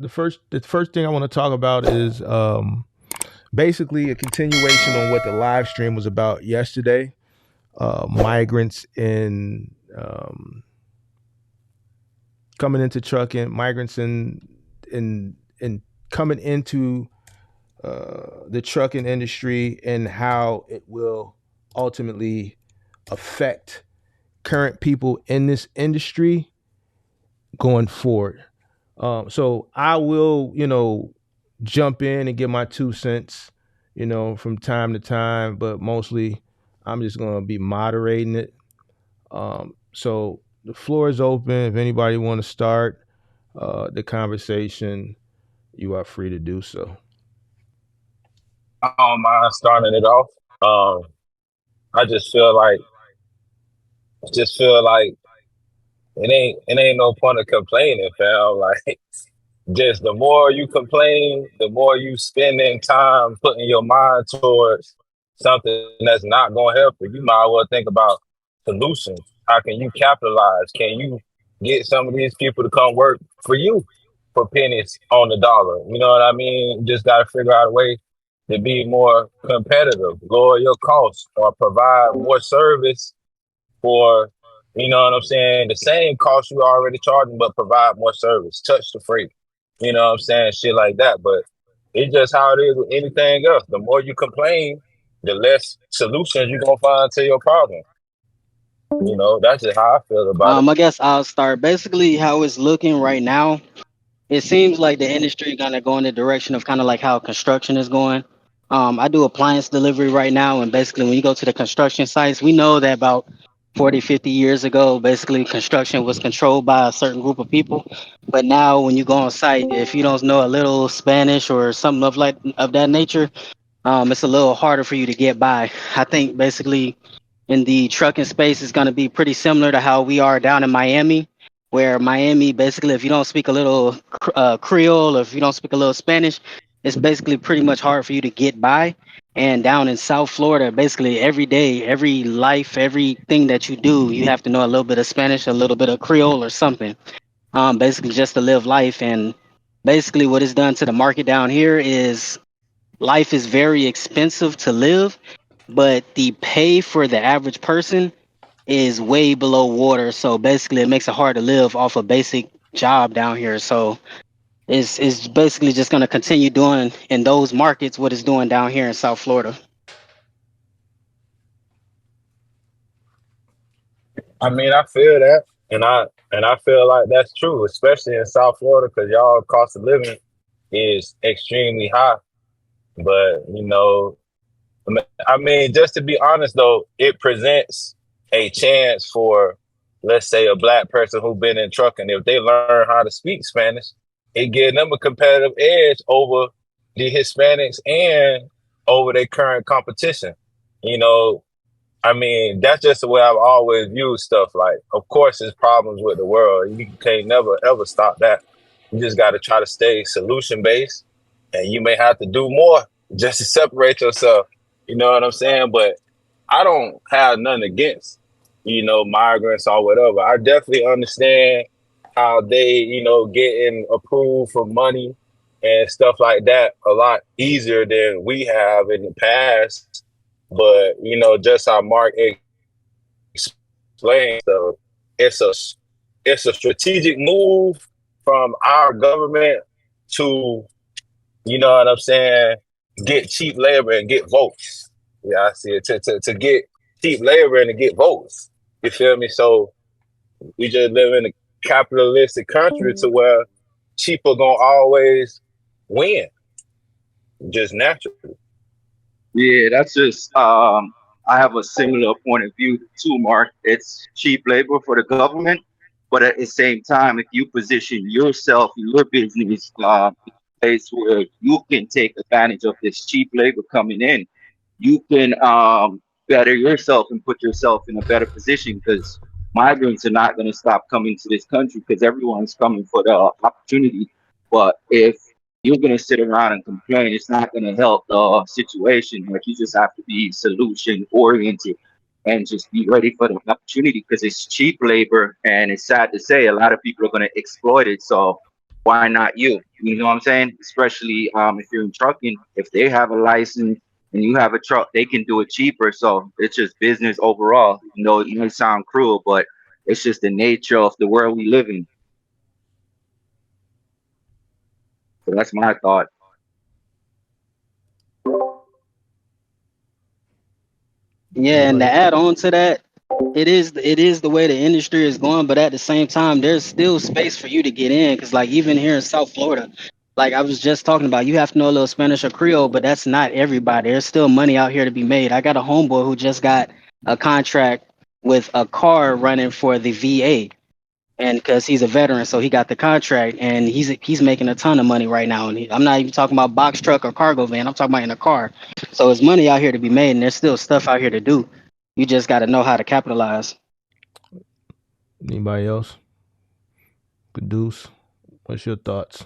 the first thing I want to talk about is basically a continuation on what the live stream was about yesterday. Migrants in coming into trucking, migrants in coming into the trucking industry and how it will ultimately affect current people in this industry going forward. So I will, jump in and give my 2 cents, from time to time, but mostly I'm just going to be moderating it. So the floor is open. If anybody want to start the conversation, you are free to do so. I don't mind starting it off. Um, I just feel like it ain't no point of complaining, fam. Like just the more you complain, the more you spending time putting your mind towards something that's not gonna help you. You might as well think about solutions. How can you capitalize? Can you get some of these people to come work for you for pennies on the dollar? You know what I mean? Just gotta figure out a way to be more competitive, lower your costs, or provide more service for, you know what I'm saying, the same cost you already charging, but provide more service, touch the freight, you know what I'm saying, shit like that. But it's just how it is with anything else. The more you complain, the less solutions you're gonna find to your problem. That's just how I feel about it. I guess I'll start. Basically, how it's looking right now, it seems like the industry gonna go in the direction of kind of like how construction is going. I do appliance delivery right now, and basically, when you go to the construction sites, we know that about 40, 50 years ago, basically, construction was controlled by a certain group of people. But now, when you go on site, if you don't know a little Spanish or something of that nature, it's a little harder for you to get by. I think basically in the trucking space is going to be pretty similar to how we are down in Miami, where Miami basically, if you don't speak a little Creole, or if you don't speak a little Spanish, it's basically pretty much hard for you to get by. And down in South Florida, basically every day, every life, everything that you do, you have to know a little bit of Spanish, a little bit of Creole, or something. Basically just to live life. And basically, what it's done to the market down here is life is very expensive to live, but the pay for the average person is way below water. So basically, it makes it hard to live off a basic job down here. So it's basically just going to continue doing in those markets what it's doing down here in South Florida. I mean, I feel that, and I feel like that's true, especially in South Florida, because y'all cost of living is extremely high. But I mean, just to be honest though, it presents a chance for, let's say, a black person who's been in trucking. If they learn how to speak Spanish, it gives them a competitive edge over the Hispanics and over their current competition. You know, I mean, that's just the way I've always viewed stuff. Like, of course, there's problems with the world. You can't never ever stop that. You just got to try to stay solution based, and you may have to do more just to separate yourself. You know what I'm saying? But I don't have nothing against, migrants or whatever. I definitely understand how they, getting approved for money and stuff like that a lot easier than we have in the past. But just how Mark explained, so it's a it's a strategic move from our government to, you know what I'm saying, get cheap labor and get votes. Yeah, I see it. To get cheap labor and to get votes. You feel me? So we just live in a capitalistic country to where cheaper gonna always win, just naturally. Yeah, that's just I have a similar point of view too, Mark. It's cheap labor for the government, but at the same time, if you position yourself, your business, in a place where you can take advantage of this cheap labor coming in, you can better yourself and put yourself in a better position because migrants are not going to stop coming to this country because everyone's coming for the opportunity. But if you're going to sit around and complain, it's not going to help the situation. Like you just have to be solution oriented and just be ready for the opportunity because it's cheap labor and it's sad to say a lot of people are going to exploit it. So why not you? You know what I'm saying? Especially if you're in trucking, if they have a license and you have a truck, they can do it cheaper. So it's just business overall. You know, it may sound cruel, but it's just the nature of the world we live in. So that's my thought. Yeah, and to Anybody? add on to that, it is the way the industry is going, but at the same time, there's still space for you to get in. Cause like even here in South Florida, like I was just talking about, you have to know a little Spanish or Creole, but that's not everybody. There's still money out here to be made. I got a homeboy who just got a contract with a car running for the VA, and because he's a veteran, so he got the contract, and he's making a ton of money right now. And I'm not even talking about box truck or cargo van. I'm talking about in a car. So there's money out here to be made, and there's still stuff out here to do. You just got to know how to capitalize. Anybody else? Caduce, what's your thoughts?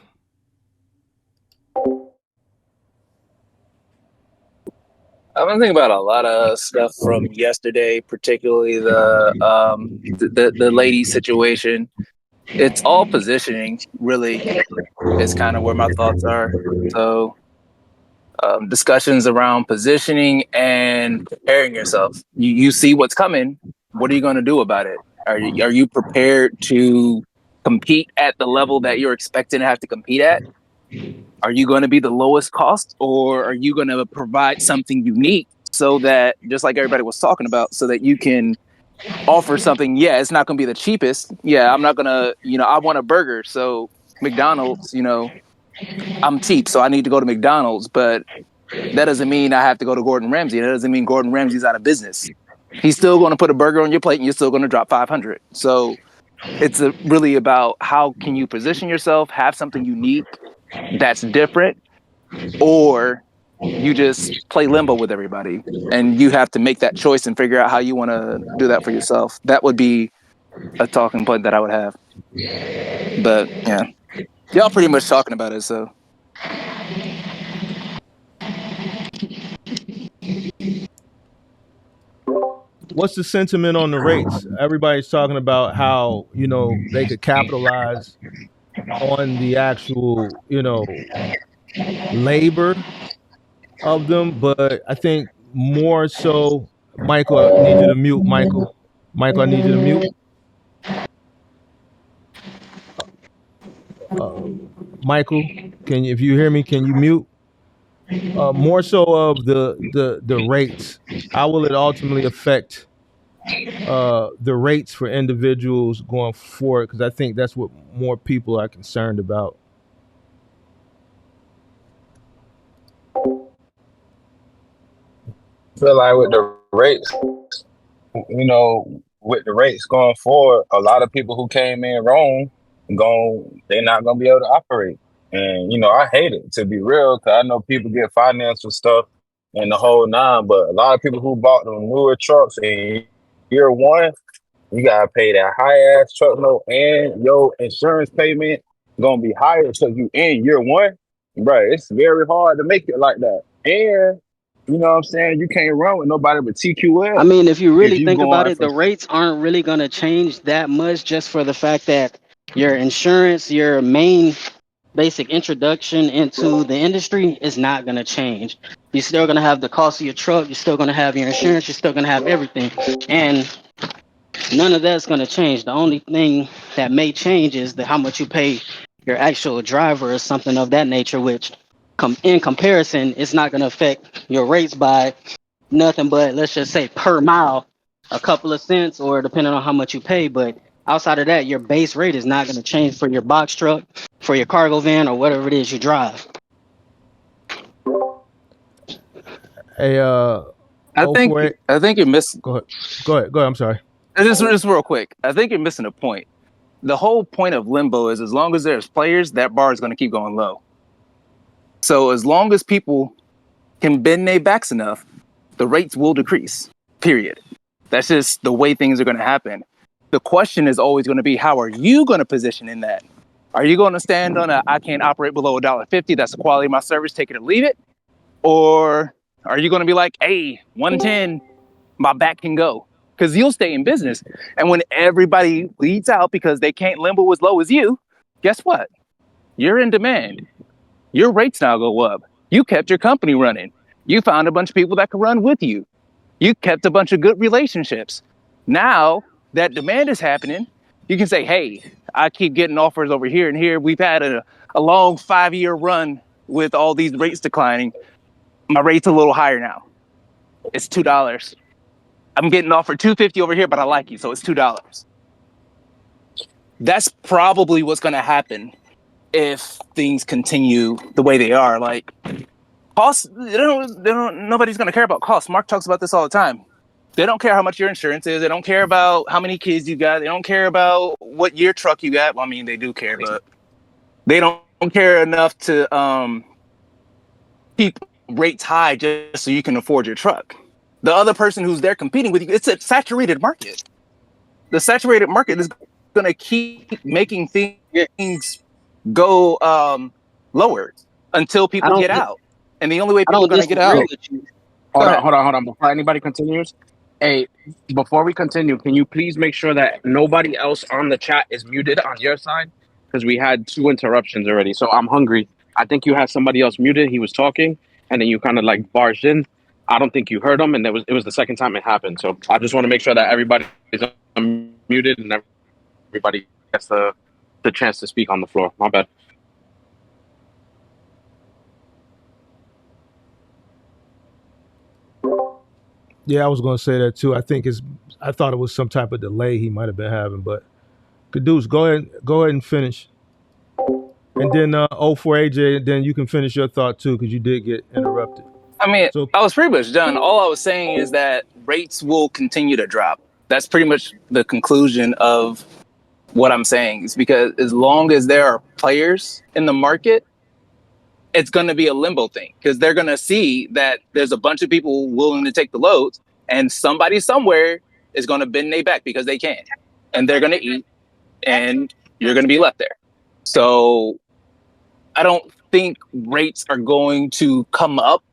I've been thinking about a lot of stuff from yesterday, particularly the lady situation. It's all positioning, really, is kind of where my thoughts are. So, discussions around positioning and preparing yourself. You see what's coming. What are you going to do about it? Are you prepared to compete at the level that you're expecting to have to compete at? Are you going to be the lowest cost, or are you going to provide something unique so that, just like everybody was talking about, so that you can offer something? Yeah, it's not going to be the cheapest. Yeah, I'm not going to, I want a burger. So McDonald's, I'm cheap, so I need to go to McDonald's, but that doesn't mean I have to go to Gordon Ramsay. That doesn't mean Gordon Ramsay's out of business. He's still going to put a burger on your plate, and you're still going to drop 500. So it's really about how can you position yourself, have something unique that's different, or you just play limbo with everybody, and you have to make that choice and figure out how you want to do that for yourself. That would be a talking point that I would have. But yeah, y'all pretty much talking about it. So What's the sentiment on the rates? Everybody's talking about how they could capitalize on the actual labor of them, but I think more so. Michael, I need you to mute. Michael, I need you to mute. Uh, Michael, if you hear me, can you mute? More so of the rates. How will it ultimately affect the rates for individuals going forward? Because I think that's what more people are concerned about. I feel like with the rates, with the rates going forward, a lot of people who came in wrong, they're not gonna be able to operate. And I hate it, to be real, because I know people get financial stuff and the whole nine, but a lot of people who bought them newer trucks in year one, you gotta pay that high ass truck note, and your insurance payment gonna be higher because you in year one. Right, it's very hard to make it like that. And you know what I'm saying? You can't run with nobody but I TQL mean, if you if really you think about going it, from the rates aren't really going to change that much just for the fact that your insurance, your main basic introduction into the industry is not going to change. You're still going to have the cost of your truck, you're still going to have your insurance, you're still going to have everything. And none of that's going to change. The only thing that may change is how much you pay your actual driver or something of that nature, which in comparison, it's not going to affect your rates by nothing but, let's just say, per mile, a couple of cents, or depending on how much you pay. But outside of that, your base rate is not going to change for your box truck, for your cargo van, or whatever it is you drive. Hey, I think 048. I think you're missing. Go ahead. Go ahead. Go ahead. I'm sorry. Just real quick. I think you're missing a point. The whole point of limbo is, as long as there's players, that bar is going to keep going low. So as long as people can bend their backs enough, the rates will decrease. Period. That's just the way things are going to happen. The question is always going to be, how are you going to position in that? Are you going to stand on I can't operate below $1.50? That's the quality of my service. Take it or leave it. Or are you going to be like, hey, 110, my back can go? Because you'll stay in business. And when everybody leads out because they can't limbo as low as you, guess what? You're in demand. Your rates now go up. You kept your company running. You found a bunch of people that could run with you. You kept a bunch of good relationships. Now that demand is happening, you can say, hey, I keep getting offers over here and here. We've had a long 5-year run with all these rates declining. My rate's a little higher now. It's $2. I'm getting offered $2.50 over here, but I like you, so it's $2. That's probably what's going to happen if things continue the way they are. Like costs, nobody's going to care about costs. Mark talks about this all the time. They don't care how much your insurance is. They don't care about how many kids you got. They don't care about what year truck you got. Well, I mean, they do care, but they don't care enough to keep rates high just so you can afford your truck. The other person who's there competing with you, it's a saturated market. The saturated market is going to keep making things go lower until I people don't get out. And the only way I people are don't going to get disagree out. Hey, with you. Go ahead. hold on. Before anybody continues, hey, before we continue, can you please make sure that nobody else on the chat is muted on your side? Because we had 2 interruptions already. So I'm hungry. I think you had somebody else muted. He was talking, and then you kind of like barged in. I don't think you heard him, and it was the second time it happened. So I just want to make sure that everybody is unmuted and everybody gets the chance to speak on the floor. My bad. Yeah, I was going to say that too. I thought it was some type of delay he might have been having, but Caduce, go ahead and finish. And then 04 AJ, then you can finish your thought too, because you did get interrupted. I mean, So I was pretty much done. All I was saying is that rates will continue to drop. That's pretty much the conclusion of what I'm saying. Is because as long as there are players in the market, it's going to be a limbo thing because they're going to see that there's a bunch of people willing to take the loads, and somebody somewhere is going to bend their back because they can, and they're going to eat, and you're going to be left there. So I don't think rates are going to come up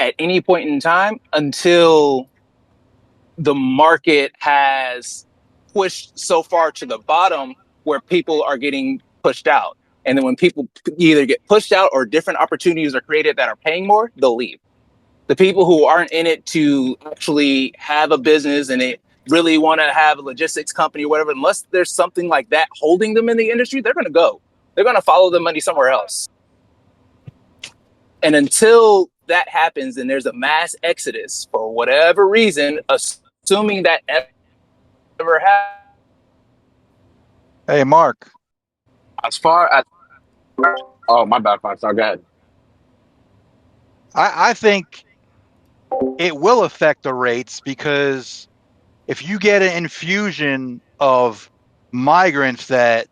at any point in time until the market has pushed so far to the bottom where people are getting pushed out. And then when people either get pushed out or different opportunities are created that are paying more, they'll leave. The people who aren't in it to actually have a business and they really want to have a logistics company or whatever, unless there's something like that holding them in the industry, they're going to go. They're going to follow the money somewhere else. And until that happens and there's a mass exodus for whatever reason, assuming that ever happens. Hey, Mark. As far as oh my bad, five star. Go ahead. I think it will affect the rates because if you get an infusion of migrants that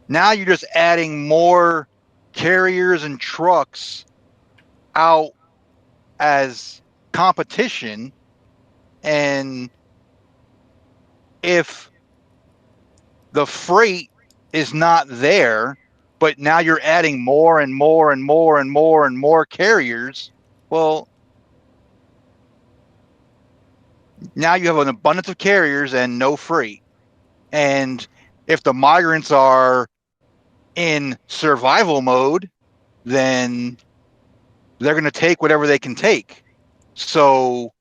now you're just adding more carriers and trucks out as competition, and if the freight is not there, but now you're adding more and more and more and more and more carriers, well, now you have an abundance of carriers and no freight. And if the migrants are in survival mode, then they're going to take whatever they can take. So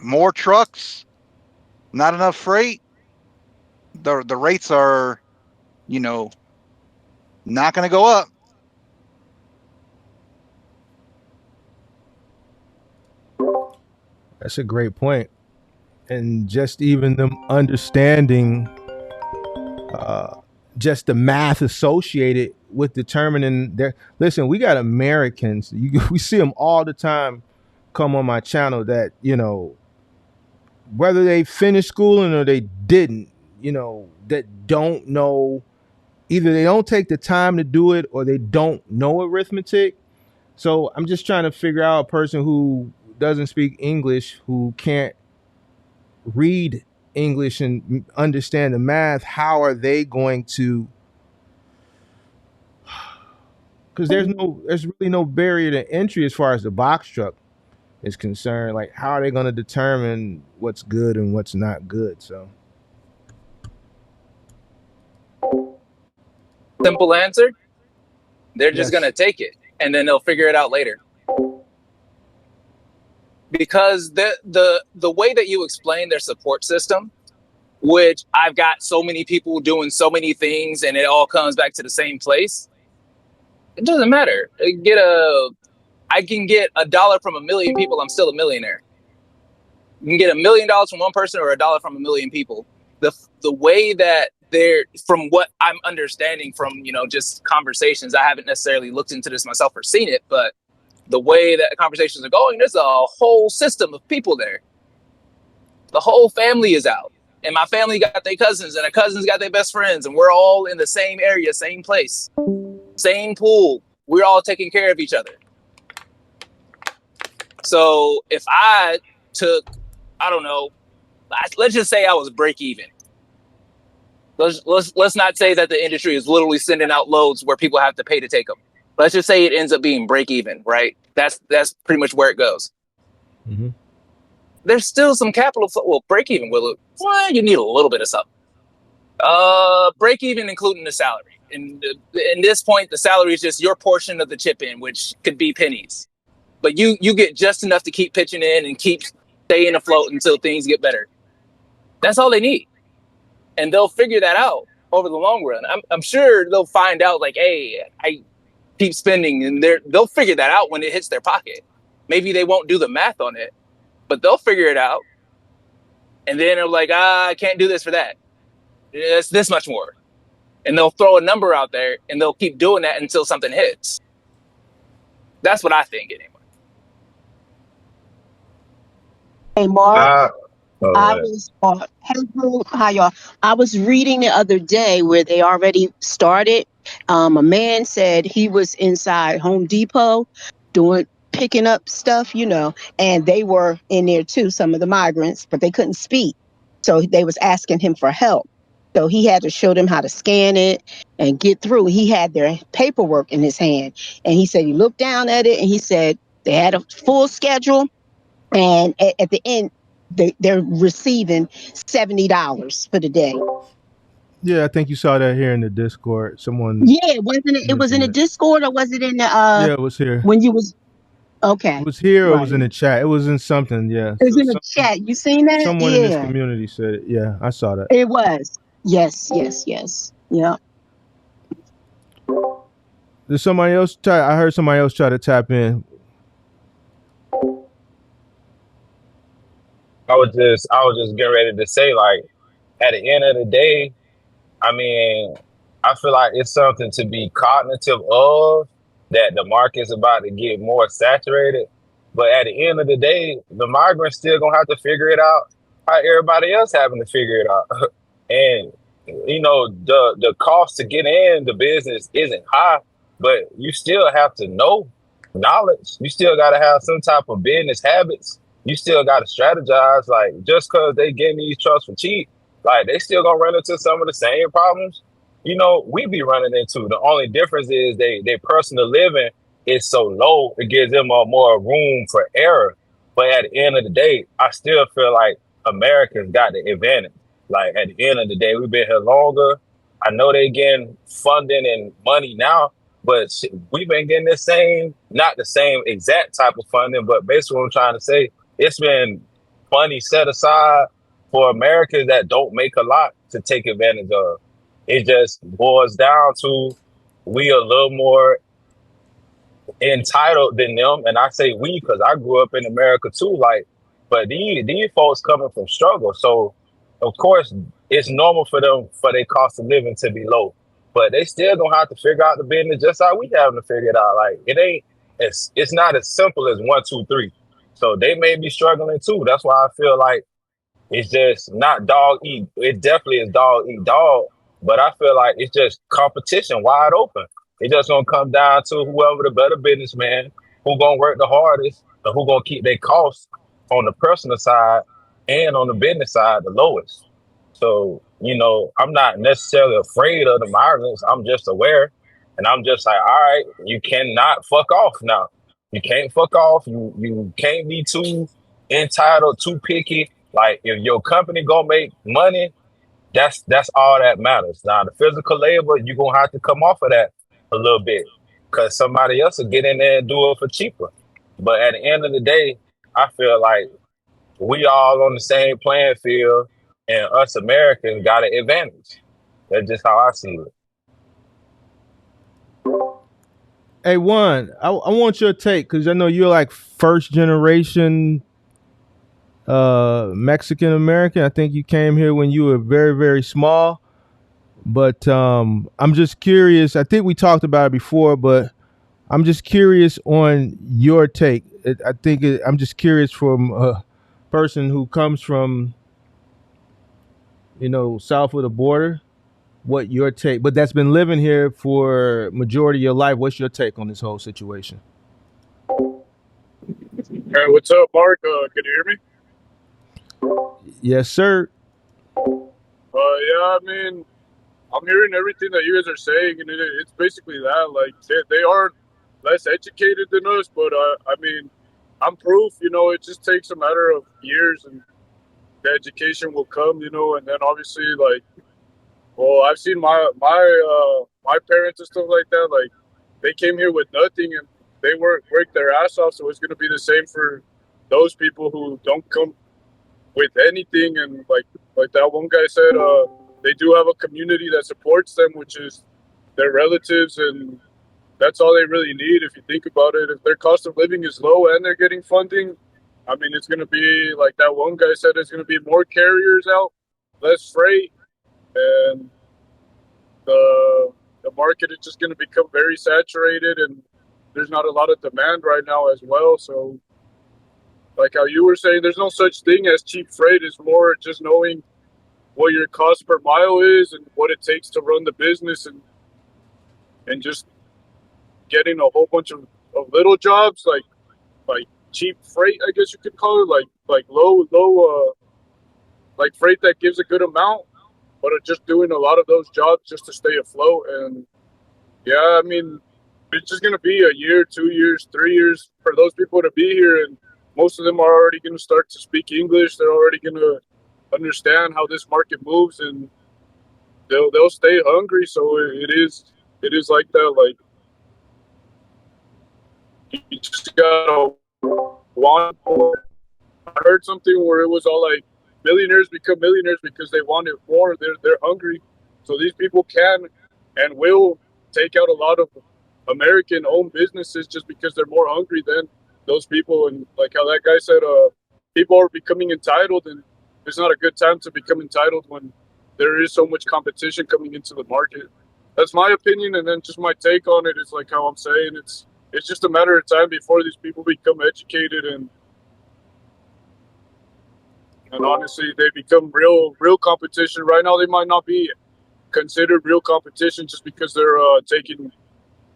more trucks, not enough freight, the rates are, not going to go up. that's a great point. And just even them understanding uh, just the math associated with determining their listen, we got Americans, we see them all the time come on my channel that, whether they finished schooling or they didn't, that don't know, either they don't take the time to do it or they don't know arithmetic. So I'm just trying to figure out a person who doesn't speak English, who can't read English and understand the math, how are they going to, because there's really no barrier to entry as far as the box truck is concerned. Like, how are they going to determine what's good and what's not good? So Simple answer: they're just Yes. gonna take it, and then they'll figure it out later. Because the way that you explain their support system, which I've got so many people doing so many things, and it all comes back to the same place. It doesn't matter. I can get $1 from 1,000,000 people. I'm still a millionaire. You can get $1 million from one person or $1 from 1,000,000 people. The way that they're, from what I'm understanding from just conversations, I haven't necessarily looked into this myself or seen it, but the way that conversations are going, there's a whole system of people there. The whole family is out, and my family got their cousins, and their cousins got their best friends, and we're all in the same area, same place, same pool. We're all taking care of each other. So if I took, I don't know, let's just say I was break even. Let's not say that the industry is literally sending out loads where people have to pay to take them. Let's just say it ends up being break even, right? That's pretty much where it goes. Mm-hmm. There's still some capital flow. Well, break even, well, you need a little bit of something. Break even including the salary. And in this point, the salary is just your portion of the chip in, which could be pennies. But you get just enough to keep pitching in and keep staying afloat until things get better. That's all they need. And they'll figure that out over the long run. I'm sure they'll find out, like, hey, I keep spending, and they'll figure that out when it hits their pocket. Maybe they won't do the math on it, but they'll figure it out. And then they're like, I can't do this for that. It's this much more. And they'll throw a number out there, and they'll keep doing that until something hits. That's what I think, anyway. Hey, Mark. I Yeah. was hey, Drew, hi y'all. I was reading the other day where they already started. A man said he was inside Home Depot picking up stuff, and they were in there too, some of the migrants, but they couldn't speak. So they was asking him for help. So he had to show them how to scan it and get through. He had their paperwork in his hand. And he said he looked down at it and he said they had a full schedule. And at the end, they're receiving $70 for the day. Yeah, I think you saw that here in the Discord. Someone Yeah, wasn't it? It was in mentioned the it. Discord, or was it in the Yeah, it was here. when you was It okay? was here or it was Right. in the chat. It was in something, yeah. It was So in the chat. You seen that? someone in this Yeah, community said it. Yeah, I saw that. it was. Yes, yes, yes. Yeah. Did somebody else try? I heard somebody else try to tap in. I was just getting ready to say, like, at the end of the day, I mean, I feel like it's something to be cognitive of, that the market's about to get more saturated. But at the end of the day, the migrants still gonna have to figure it out how everybody else having to figure it out. And the cost to get in the business isn't high, but you still have to know knowledge. You still got to have some type of business habits. You still got to strategize. Like, just because they getting these trucks for cheap, like, they still gonna run into some of the same problems we be running into. The only difference is their personal living is so low, it gives them more room for error. But at the end of the day, I still feel like Americans got the advantage. Like, at the end of the day, we've been here longer. I know they getting funding and money now, but we've been getting the same, not the same exact type of funding, but basically what I'm trying to say, it's been money set aside for Americans that don't make a lot to take advantage of. It just boils down to, we a little more entitled than them, and I say we because I grew up in America too. Like, but these folks coming from struggle, so of course it's normal for them for their cost of living to be low, but they still gonna have to figure out the business just how we having to figure it out. Like, it ain't it's not as simple as 1, 2, 3. So they may be struggling too. That's why I feel like it's just not dog eat. It definitely is dog eat dog, but I feel like it's just competition wide open. It's just gonna come down to whoever the better businessman, who gonna work the hardest, and who gonna keep their costs on the personal side and on the business side the lowest. So, I'm not necessarily afraid of the migrants. I'm just aware, and I'm just like, all right, you cannot fuck off now. You can't fuck off. You can't be too entitled, too picky. Like, if your company gonna make money, That's all that matters. Now the physical labor, you're gonna have to come off of that a little bit because somebody else will get in there and do it for cheaper. But at the end of the day, I feel like we all on the same playing field, and us Americans got an advantage. That's just how I see it. Hey, Juan, I want your take because I know you're like first generation Mexican American. I think you came here when you were very, very small. But I'm just curious. I think we talked about it before, but I'm just curious on your take. I'm just curious from a person who comes from, south of the border, what your take, but that's been living here for majority of your life. What's your take on this whole situation? Hey, what's up, Mark? Can you hear me? Yes, sir. Yeah, I mean, I'm hearing everything that you guys are saying, and it's basically that. Like, they are less educated than us, but I mean, I'm proof. It just takes a matter of years, and the education will come. And then obviously, like, well, I've seen my parents and stuff like that. Like, they came here with nothing, and they worked their ass off. So it's gonna be the same for those people who don't come with anything. And like that one guy said, they do have a community that supports them, which is their relatives, and that's all they really need. If you think about it, if their cost of living is low and they're getting funding, I mean, it's going to be like that one guy said, it's going to be more carriers out, less freight, and the market is just going to become very saturated, and there's not a lot of demand right now as well. So like how you were saying, there's no such thing as cheap freight. It's more just knowing what your cost per mile is and what it takes to run the business, and just getting a whole bunch of little jobs like cheap freight, I guess you could call it, like low like freight that gives a good amount, but are just doing a lot of those jobs just to stay afloat. And yeah, I mean, it's just gonna be a year, 2 years, 3 years for those people to be here, and most of them are already gonna start to speak English. They're already gonna understand how this market moves, and they'll stay hungry. So it is like that. Like, you just gotta want more. I heard something where it was all like millionaires become millionaires because they wanted more. They're hungry. So these people can and will take out a lot of American owned businesses just because they're more hungry than those people. And like how that guy said, people are becoming entitled, and it's not a good time to become entitled when there is so much competition coming into the market. That's my opinion, and then just my take on it is like how I'm saying it's just a matter of time before these people become educated, and honestly, they become real competition. Right now, they might not be considered real competition just because they're taking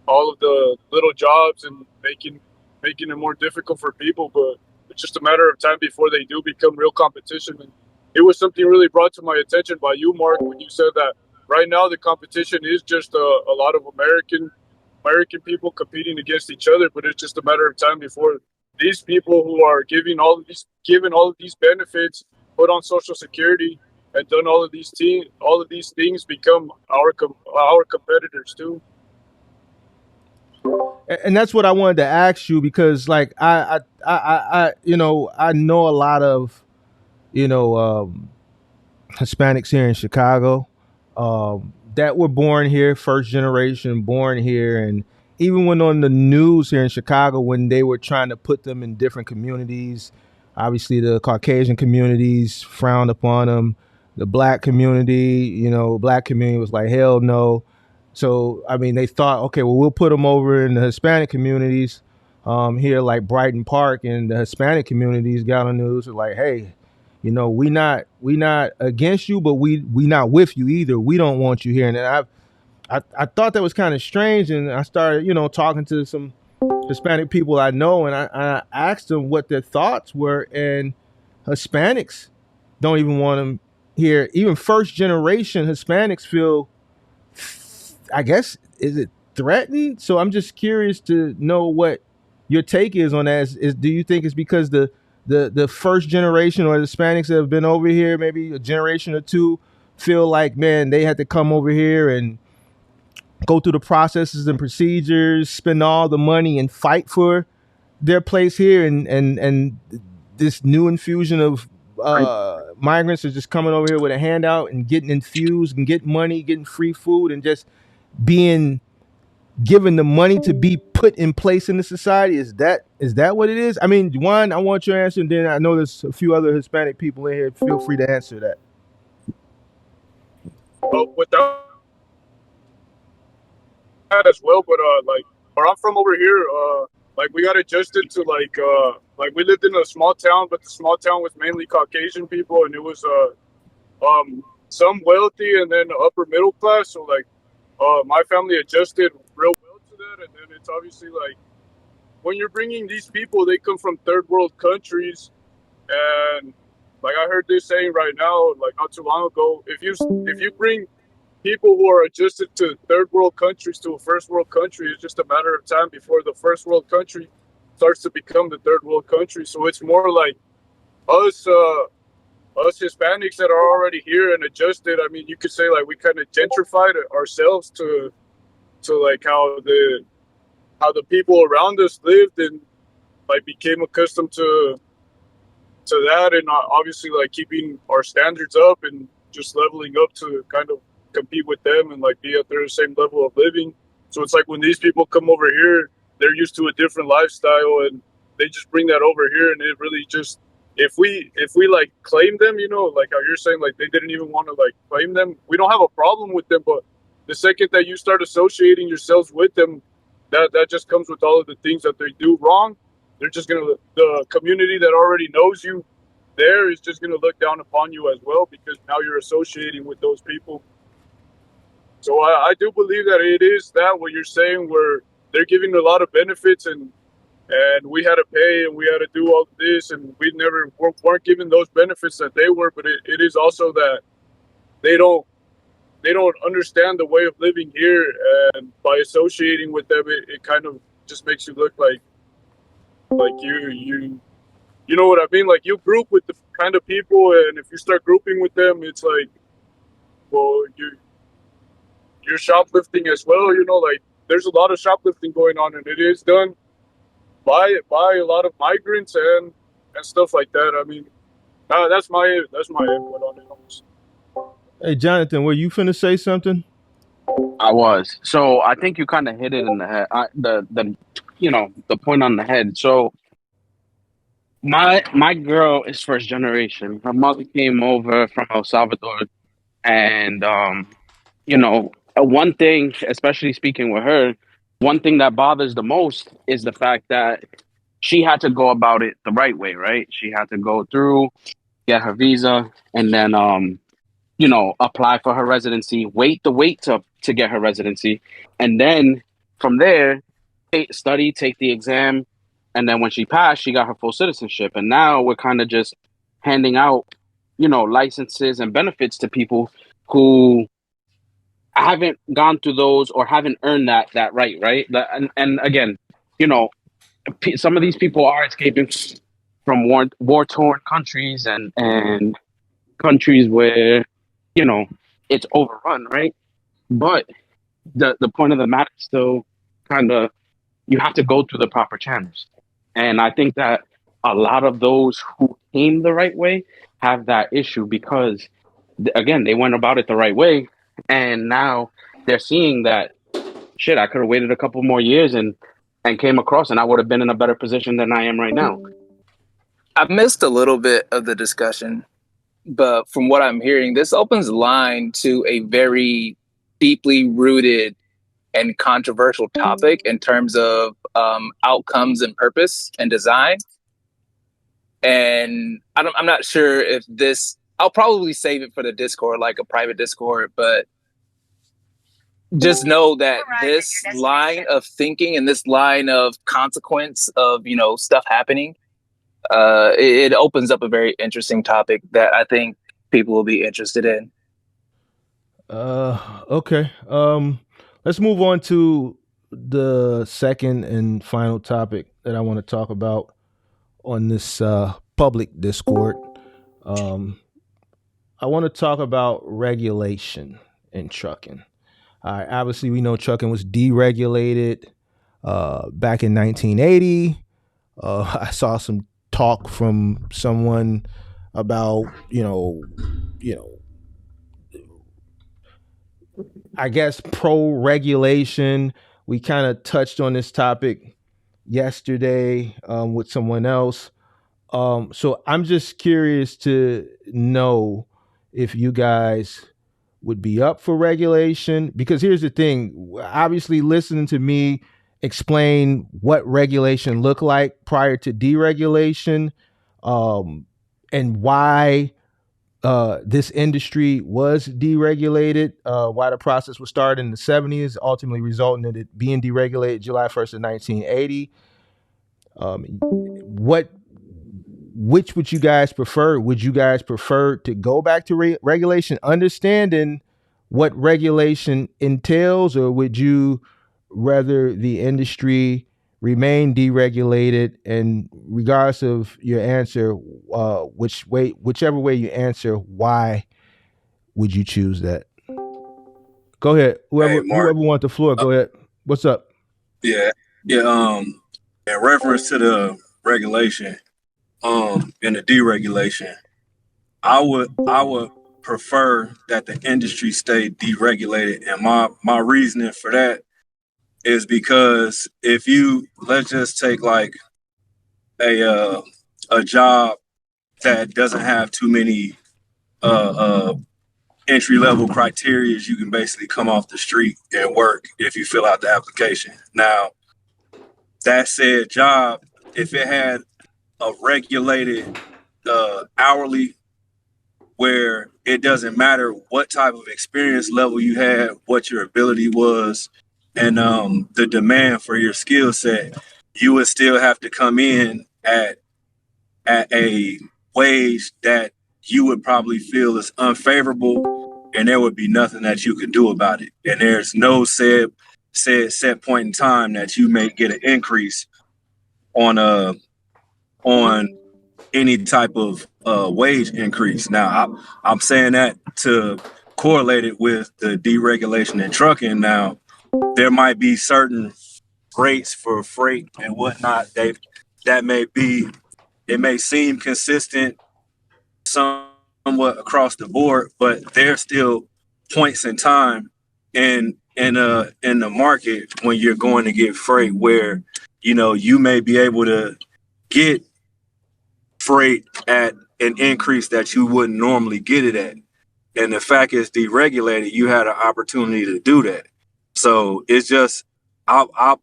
all of the little jobs and making it more difficult for people. But it's just a matter of time before they do become real competition. And it was something really brought to my attention by you, Mark, when you said that right now the competition is just a lot of American people competing against each other. But it's just a matter of time before these people who are given all of these benefits, put on Social Security, and done all of these things become our competitors too. And that's what I wanted to ask you because, like, I know a lot of, you know, Hispanics here in Chicago that were born here, first generation, born here, and even when on the news here in Chicago, when they were trying to put them in different communities, obviously the Caucasian communities frowned upon them. The black community was like, hell no. So I mean, they thought, okay, well, we'll put them over in the Hispanic communities here, like Brighton Park, and the Hispanic communities got on the news, were like, hey, we not against you, but we not with you either. We don't want you here. And I thought that was kind of strange, and I started talking to some Hispanic people I know, and I asked them what their thoughts were, and Hispanics don't even want them here. Even first generation Hispanics feel, I guess, is it threatened? So I'm just curious to know what your take is on that. Do you think it's because the first generation or the Hispanics that have been over here, maybe a generation or two, feel like, man, they had to come over here and go through the processes and procedures, spend all the money and fight for their place here, and this new infusion of migrants are just coming over here with a handout and getting infused and getting money, getting free food, and just being given the money to be put in place in the society. Is that what it is? I mean, one, I want your answer, and then I know there's a few other Hispanic people in here. Feel free to answer that. Without that as well, but like where I'm from over here, like we got adjusted to like we lived in a small town, but the small town was mainly Caucasian people, and it was some wealthy and then upper middle class. So like my family adjusted real well to that, and then it's obviously like when you're bringing these people, they come from third world countries, and like I heard this saying right now, like not too long ago, if you bring people who are adjusted to third world countries to a first world country, it's just a matter of time before the first world country starts to become the third world country. So it's more like us us Hispanics that are already here and adjusted. I mean, you could say like we kind of gentrified ourselves to like how the people around us lived, and like became accustomed to that, and obviously like keeping our standards up and just leveling up to kind of compete with them and like be at their same level of living. So it's like when these people come over here, they're used to a different lifestyle, and they just bring that over here, and it really just, if we like claim them, like how you're saying, like they didn't even want to like claim them, we don't have a problem with them. But the second that you start associating yourselves with them, that just comes with all of the things that they do wrong. They're just gonna, the community that already knows you there is just gonna look down upon you as well, because now you're associating with those people. So I do believe that it is that what you're saying, where they're giving a lot of benefits, and we had to pay and we had to do all of this, and we never weren't given those benefits that they were. But it is also that they don't they don't understand the way of living here, and by associating with them, it kind of just makes you look like you know what I mean? Like you group with the kind of people, and if you start grouping with them, it's like, well, you're shoplifting as well. Like there's a lot of shoplifting going on, and it is done by a lot of migrants and stuff like that. I mean, that's my input on it. Hey, Jonathan, were you finna say something? I was. So I think you kind of hit it in the head. The point on the head. So my girl is first generation. Her mother came over from El Salvador, and one thing, especially speaking with her, one thing that bothers the most is the fact that she had to go about it the right way, right? She had to go through, get her visa, and then apply for her residency, wait to get her residency, and then from there, study, take the exam, and then when she passed, she got her full citizenship. And now we're kind of just handing out, licenses and benefits to people who haven't gone through those or haven't earned that right? And again, you know, some of these people are escaping from war torn countries and countries where you know it's overrun, right? But the point of the matter is still kind of you have to go through the proper channels, and I think that a lot of those who came the right way have that issue because again they went about it the right way, and now they're seeing that shit. I could have waited a couple more years and came across, and I would have been in a better position than I am right now. I missed a little bit of the discussion, but from what I'm hearing, this opens the line to a very deeply rooted and controversial topic in terms of outcomes and purpose and design. And I'm not sure if this, I'll probably save it for the Discord, like a private Discord, but just know that this line of thinking and this line of consequence of, stuff happening, it opens up a very interesting topic that I think people will be interested in. Okay. Let's move on to the second and final topic that I want to talk about on this public Discord. Um, I want to talk about regulation in trucking. Obviously, we know trucking was deregulated back in 1980. I saw some talk from someone about you know, I guess pro regulation. We kind of touched on this topic yesterday with someone else. So I'm just curious to know if you guys would be up for regulation, because here's the thing. Obviously, listening to me explain what regulation looked like prior to deregulation, um, and why this industry was deregulated, why the process was started in the 70s, ultimately resulting in it being deregulated July 1st of 1980. What which would you guys prefer? Would you guys prefer to go back to regulation, understanding what regulation entails, or would you rather the industry remain deregulated? And regardless of your answer, whichever way you answer, why would you choose that? Go ahead. Hey, Whoever Mark. wants the floor, go ahead. What's up? Yeah, yeah. In reference to the regulation, and the deregulation, I would prefer that the industry stay deregulated, and my reasoning for that is because if you let's just take like a uh, a job that doesn't have too many uh, entry level criteria, you can basically come off the street and work if you fill out the application. Now, that said job, if it had a regulated hourly where it doesn't matter what type of experience level you had, what your ability was, and the demand for your skill set, you would still have to come in at a wage that you would probably feel is unfavorable, and there would be nothing that you could do about it. And there's no set point in time that you may get an increase on on any type of wage increase. Now, I'm saying that to correlate it with the deregulation in trucking. Now, there might be certain rates for freight and whatnot. That may be, it may seem consistent somewhat across the board, but there's still points in time in the market when you're going to get freight where you may be able to get freight at an increase that you wouldn't normally get it at. And the fact is deregulated, you had an opportunity to do that. So it's just I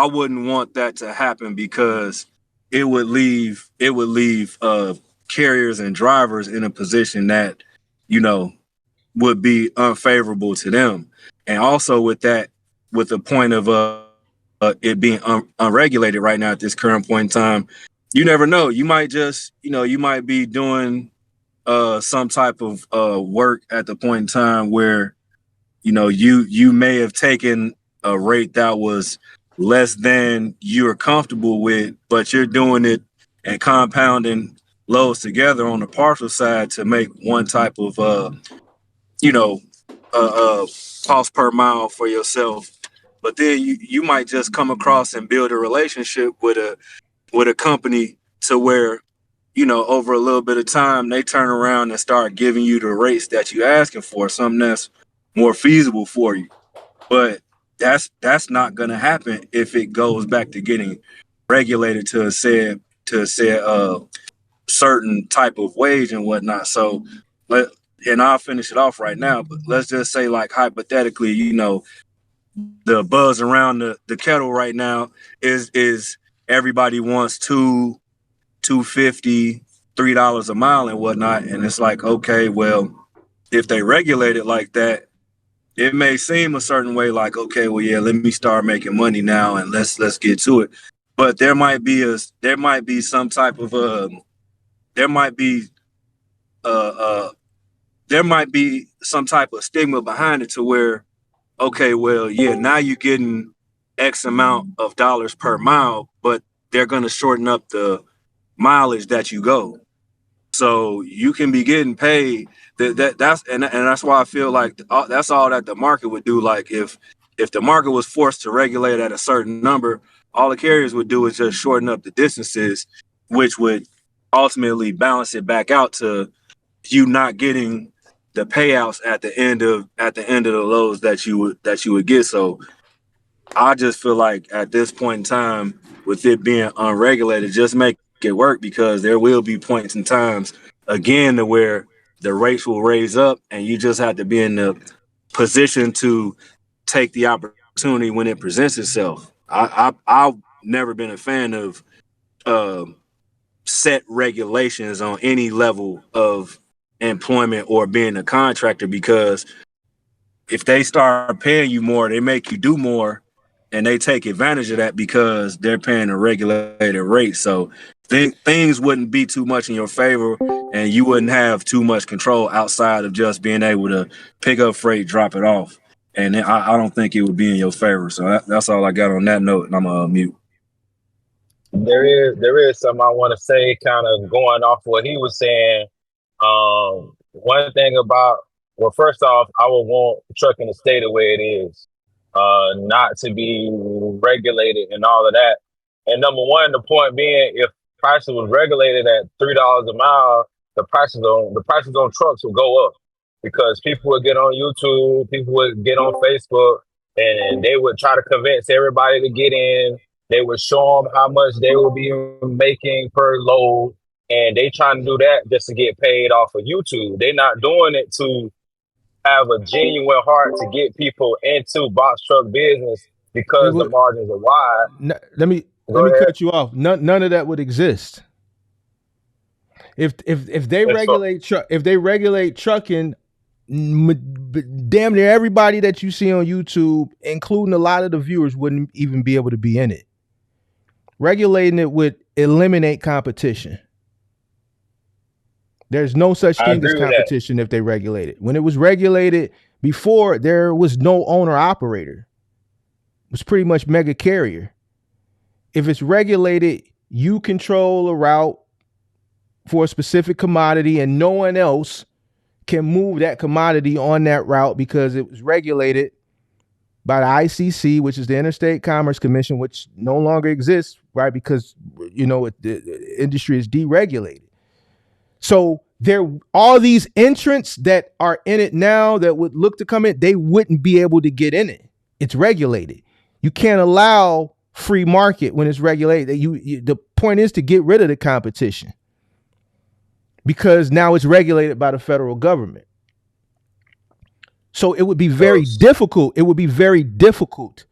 wouldn't want that to happen because it would leave carriers and drivers in a position that, you know, would be unfavorable to them. And also with that, with the point of it being unregulated right now at this current point in time, you never know. You might just, you might be doing some type of work at the point in time where, you may have taken a rate that was less than you're comfortable with, but you're doing it and compounding loads together on the partial side to make one type of you know, cost per mile for yourself. But then you might just come across and build a relationship with a company to where, over a little bit of time, they turn around and start giving you the rates that you're asking for, something that's more feasible for you. But that's not gonna happen if it goes back to getting regulated to a certain type of wage and whatnot. So let and I'll finish it off right now, but let's just say, like, hypothetically, the buzz around the kettle right now is everybody wants 250 $3 a mile and whatnot. And it's like, okay, well, if they regulate it like that, it may seem a certain way, like, okay, well, yeah, let me start making money now and let's get to it. But there might be some type of there might be uh uh there might be some type of stigma behind it to where, okay, well, yeah, now you're getting X amount of dollars per mile, but they're going to shorten up the mileage that you go. So you can be getting paid. That's why I feel like that's all that the market would do. Like if the market was forced to regulate at a certain number, all the carriers would do is just shorten up the distances, which would ultimately balance it back out to you not getting the payouts at the end of the loads that you would get. So I just feel like at this point in time, with it being unregulated, just make it work, because there will be points in times again to where the rates will raise up, and you just have to be in the position to take the opportunity when it presents itself. I've never been a fan of uh, set regulations on any level of employment or being a contractor, because if they start paying you more, they make you do more, and they take advantage of that because they're paying a regulated rate. So things wouldn't be too much in your favor, and you wouldn't have too much control outside of just being able to pick up freight, drop it off. And I don't think it would be in your favor. So that's all I got on that note, and I'm going to mute. There is something I want to say, kind of going off what he was saying. One thing about, well, first off, I would want trucking to stay the way it is, not to be regulated and all of that. And number one, the point being, if prices was regulated at $3 a mile, the prices on trucks would go up, because people would get on YouTube, people would get on Facebook, and they would try to convince everybody to get in. They would show them how much they will be making per load, and they trying to do that just to get paid off of YouTube. They're not doing it to have a genuine heart to get people into box truck business, because the margins are wide. Let me cut you off. None of that would exist if they regulate trucking. Damn near everybody that you see on YouTube, including a lot of the viewers, wouldn't even be able to be in it. Regulating it would eliminate competition. There's no such thing as competition if they regulate it. When it was regulated before, there was no owner operator. It was pretty much mega carrier. If it's regulated, you control a route for a specific commodity, and no one else can move that commodity on that route because it was regulated by the ICC, which is the Interstate Commerce Commission, which no longer exists, right? Because, the industry is deregulated. So all these entrants that are in it now that would look to come in, they wouldn't be able to get in it. It's regulated. You can't allow free market when it's regulated. The point is to get rid of the competition, because now it's regulated by the federal government. So it would be very difficult. It would be very difficult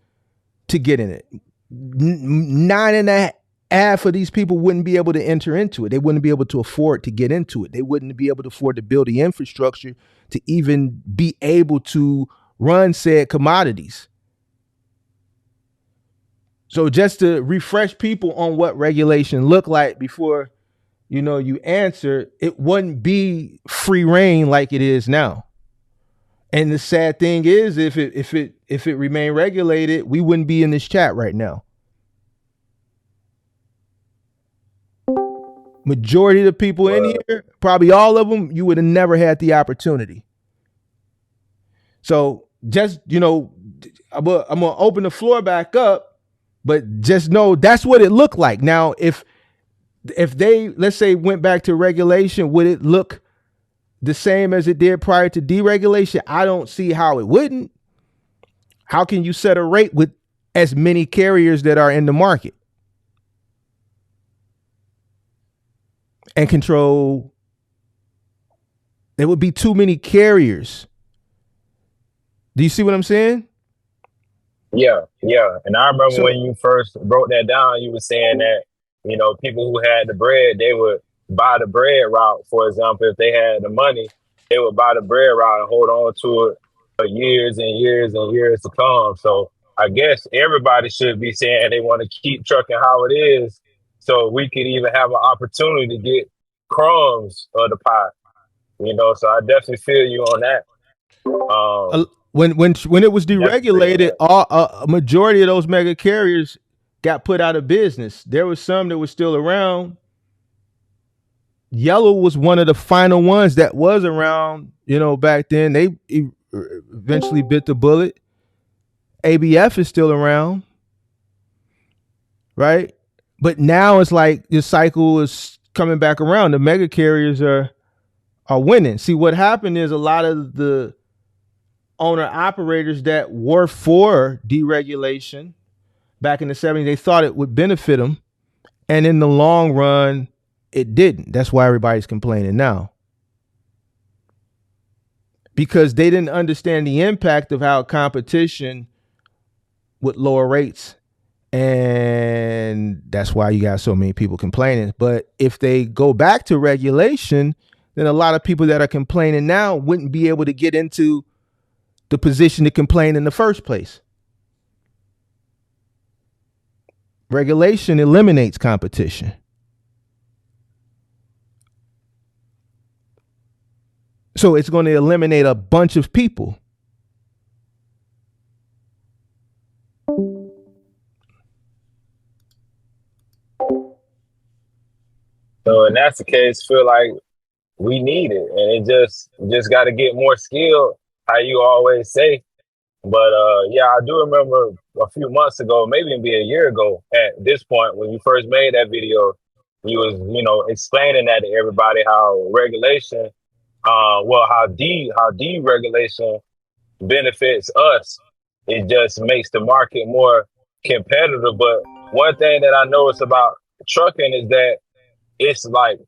to get in it. 9.5 of these people wouldn't be able to enter into it. They wouldn't be able to afford to get into it. They wouldn't be able to afford to build the infrastructure to even be able to run said commodities. So just to refresh people on what regulation look like before you answer, it wouldn't be free reign like it is now. And the sad thing is, if it remained regulated, we wouldn't be in this chat right now. Majority of the people in here, probably all of them, you would have never had the opportunity. So just, I'm gonna open the floor back up, but just know that's what it looked like. Now, if they, let's say, went back to regulation, would it look the same as it did prior to deregulation? I don't see how it wouldn't. How can you set a rate with as many carriers that are in the market and control? There would be too many carriers. Do you see what I'm saying? Yeah. And I remember when you first broke that down, you were saying that, people who had the bread, they would buy the bread route. For example, if they had the money, they would buy the bread route and hold on to it for years and years and years to come. So I guess everybody should be saying they want to keep trucking how it is, so we could even have an opportunity to get crumbs of the pie. So I definitely feel you on that. When it was deregulated, a majority of those mega carriers got put out of business. There was some that were still around, Yellow was one of the final ones that was around, back then. They eventually bit the bullet. ABF is still around, right? But now it's like the cycle is coming back around. The mega carriers are winning. See, what happened is a lot of the owner operators that were for deregulation back in the 70s, they thought it would benefit them. And in the long run, it didn't. That's why everybody's complaining now. Because they didn't understand the impact of how competition would lower rates. And that's why you got so many people complaining. But if they go back to regulation, then a lot of people that are complaining now wouldn't be able to get into the position to complain in the first place. Regulation eliminates competition. So it's going to eliminate a bunch of people. So, and that's the case, feel like we need it, and it just got to get more skilled, how you always say. But yeah, I do remember a few months ago, maybe even be a year ago at this point, when you first made that video, you was, explaining that to everybody, how regulation, how deregulation benefits us. It just makes the market more competitive. But one thing that I noticed about trucking is that it's like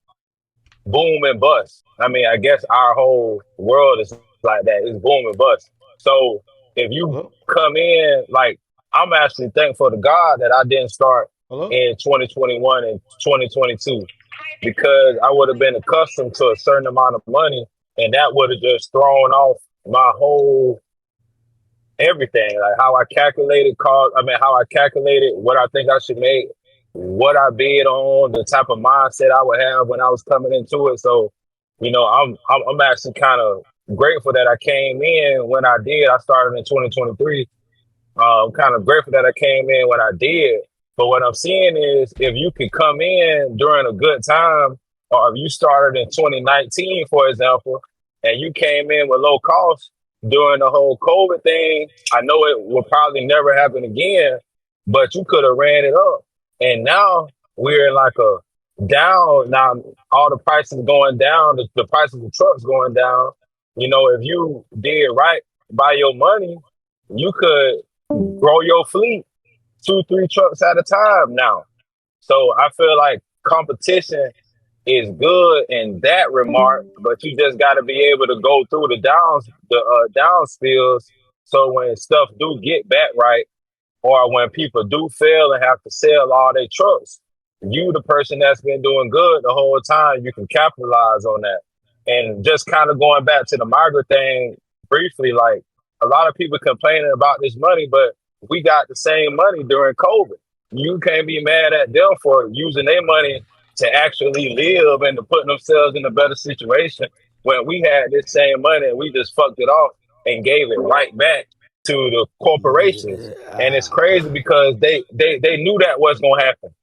boom and bust. I mean, I guess our whole world is like that. It's boom and bust. So if you Hello? come in, like, I'm actually thankful to God that I didn't start Hello? in 2021 and 2022, because I would have been accustomed to a certain amount of money, and that would have just thrown off my whole everything, like how I calculated cost. I mean, how I calculated what I think I should make, what I bid on, the type of mindset I would have when I was coming into it. So, I'm actually kind of grateful that I came in when I did. I started in 2023. I'm kind of grateful that I came in when I did. But what I'm seeing is, if you could come in during a good time, or if you started in 2019, for example, and you came in with low cost during the whole COVID thing, I know it will probably never happen again, but you could have ran it up. And now we're in like a down. Now all the prices going down, the prices of trucks going down. If you did right by your money, you could grow your fleet 2, 3 trucks at a time now. So I feel like competition is good in that remark, but you just got to be able to go through the down spills. So when stuff do get back right, or when people do fail and have to sell all their trucks, you, the person that's been doing good the whole time, you can capitalize on that. And just kind of going back to the migrant thing briefly, like, a lot of people complaining about this money, but we got the same money during COVID. You can't be mad at them for using their money to actually live and to put themselves in a better situation, when we had this same money and we just fucked it off and gave it right back to the corporations. And it's Yeah. crazy because they knew that was gonna happen.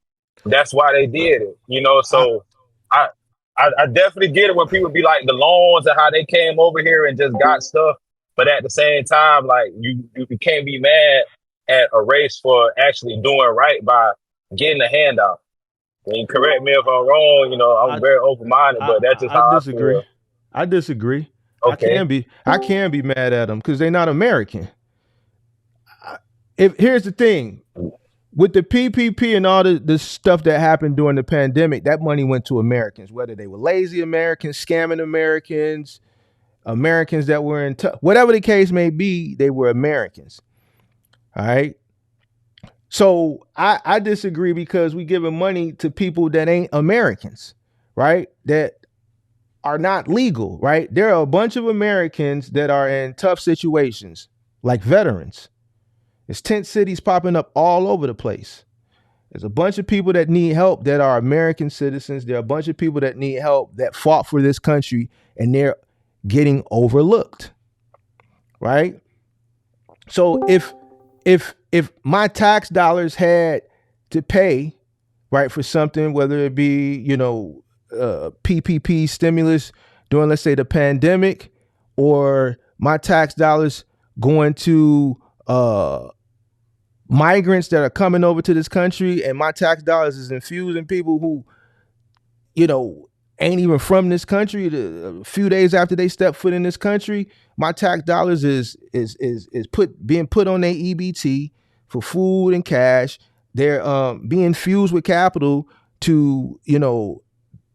That's why they did it. I, So I, I definitely get it when people be like the loans and how they came over here and just got stuff. But at the same time, like, you can't be mad at a race for actually doing right by getting a handout. And you correct me if I'm wrong, I'm I, very open minded, but that's just I how I disagree. feel. I disagree. Okay. I can be mad at them because they're not American. If here's the thing, with the PPP and all the stuff that happened during the pandemic, that money went to Americans, whether they were lazy Americans, scamming Americans, Americans that were whatever the case may be, they were Americans. All right. So I disagree because we giving money to people that ain't Americans, right? That are not legal, right? There are a bunch of Americans that are in tough situations, like veterans. There's tent cities popping up all over the place. There's a bunch of people that need help that are American citizens. There are a bunch of people that need help that fought for this country, and they're getting overlooked, right? So if my tax dollars had to pay, right, for something, whether it be, PPP stimulus during, let's say, the pandemic, or my tax dollars going to migrants that are coming over to this country, and my tax dollars is infusing people who, ain't even from this country. A few days after they step foot in this country, my tax dollars is being put on their EBT for food and cash. They're being fused with capital to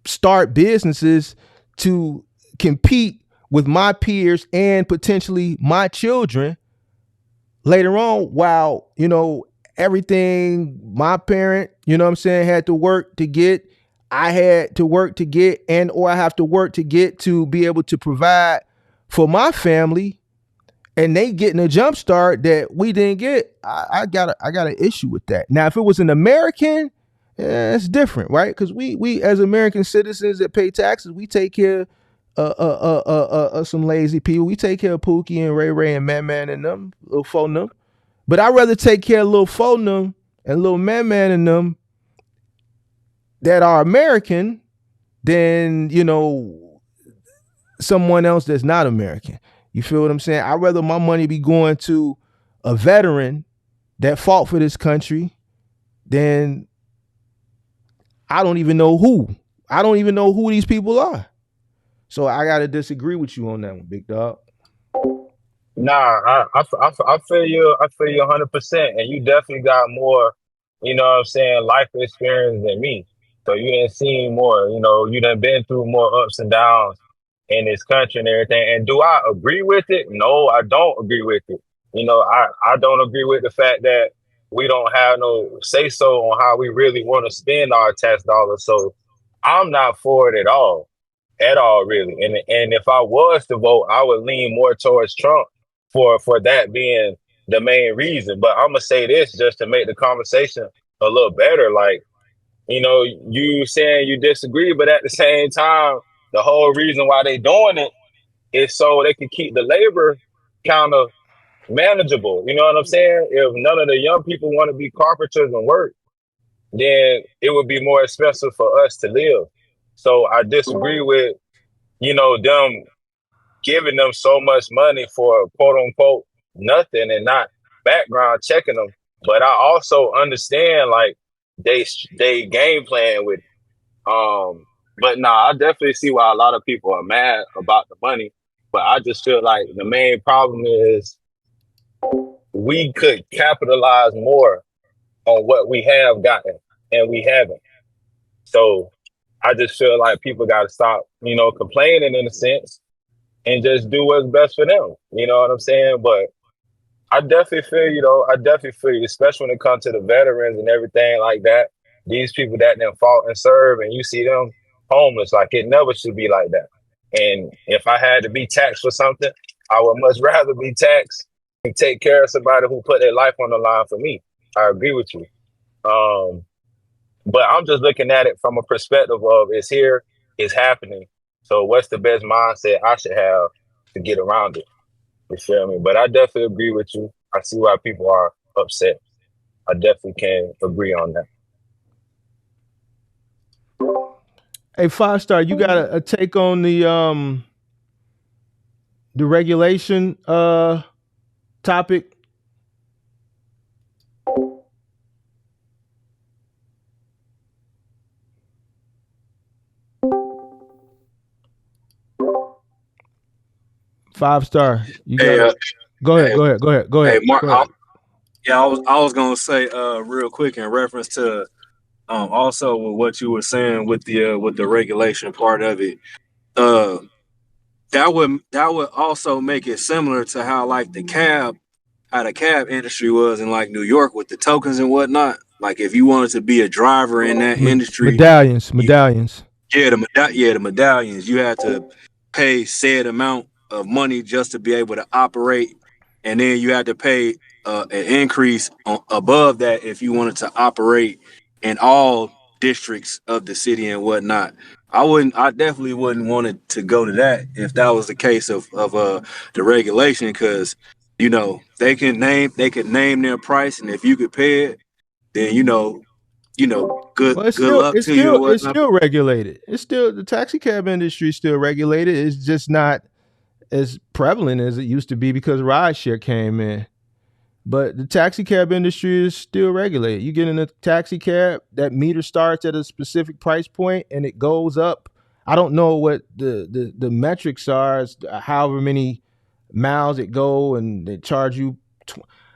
start businesses to compete with my peers and potentially my children later on, while everything my parent had to work to get, I had to work to get, and or I have to work to get to be able to provide for my family, and they getting a jump start that we didn't get. I got an issue with that. Now, if it was an American, it's different, right? Because we as American citizens that pay taxes, we take care of some lazy people. We take care of Pookie and Ray Ray and Man Man and them, little phone them. But I'd rather take care of little phone them and little Man Man and them that are American than someone else that's not American. You feel what I'm saying? I'd rather my money be going to a veteran that fought for this country than I don't even know who. I don't even know who these people are. So I gotta disagree with you on that one, big dog. Nah, I feel you. I feel you 100%, and you definitely got more, life experience than me. So you didn't see more. You done been through more ups and downs in this country and everything. And do I agree with it? No, I don't agree with it. I don't agree with the fact that we don't have no say so on how we really want to spend our tax dollars. So I'm not for it at all, really. And if I was to vote, I would lean more towards Trump for that being the main reason. But I'm gonna say this just to make the conversation a little better. Like, you saying you disagree, but at the same time, the whole reason why they doing it is so they can keep the labor kind of manageable. You know what I'm saying? If none of the young people want to be carpenters and work, then it would be more expensive for us to live. So I disagree with, them giving them so much money for quote unquote nothing and not background checking them. But I also understand like they game plan with it. But nah, I definitely see why a lot of people are mad about the money. But I just feel like the main problem is we could capitalize more on what we have gotten and we haven't. So I just feel like people got to stop, complaining in a sense and just do what's best for them. You know what I'm saying? But I definitely feel you, though. I definitely feel you, especially when it comes to the veterans and everything like that. These people that then fought and served, and you see them homeless, like it never should be like that. And if I had to be taxed for something, I would much rather be taxed and take care of somebody who put their life on the line for me. I agree with you. But I'm just looking at it from a perspective of it's here, it's happening. So what's the best mindset I should have to get around it? You feel me? But I definitely agree with you. I see why people are upset. I definitely can agree on that. Hey, 5-star, you got a take on the regulation topic? Five-star, you got Hey, go ahead, go ahead. hey, Mark. Go ahead. I was gonna say real quick in reference to also with what you were saying with the regulation part of it. Uh, that would also make it similar to how like how the cab industry was in like New York with the tokens and whatnot. Like if you wanted to be a driver in that industry, Medallions. the medallions, you had to pay said amount of money just to be able to operate, and then you had to pay an increase above that if you wanted to operate in all districts of the city and whatnot. I definitely wouldn't want it to go to that if that was the case of the regulation, because they could name their price, and if you could pay it, then good Well, it's good still luck it's to you still or it's whatnot. still regulated. It's still the taxi cab industry is still regulated. It's just not as prevalent as it used to be because rideshare came in. But the taxi cab industry is still regulated. You get in a taxi cab, that meter starts at a specific price point and it goes up. I don't know what the metrics are, however many miles it go, and they charge you.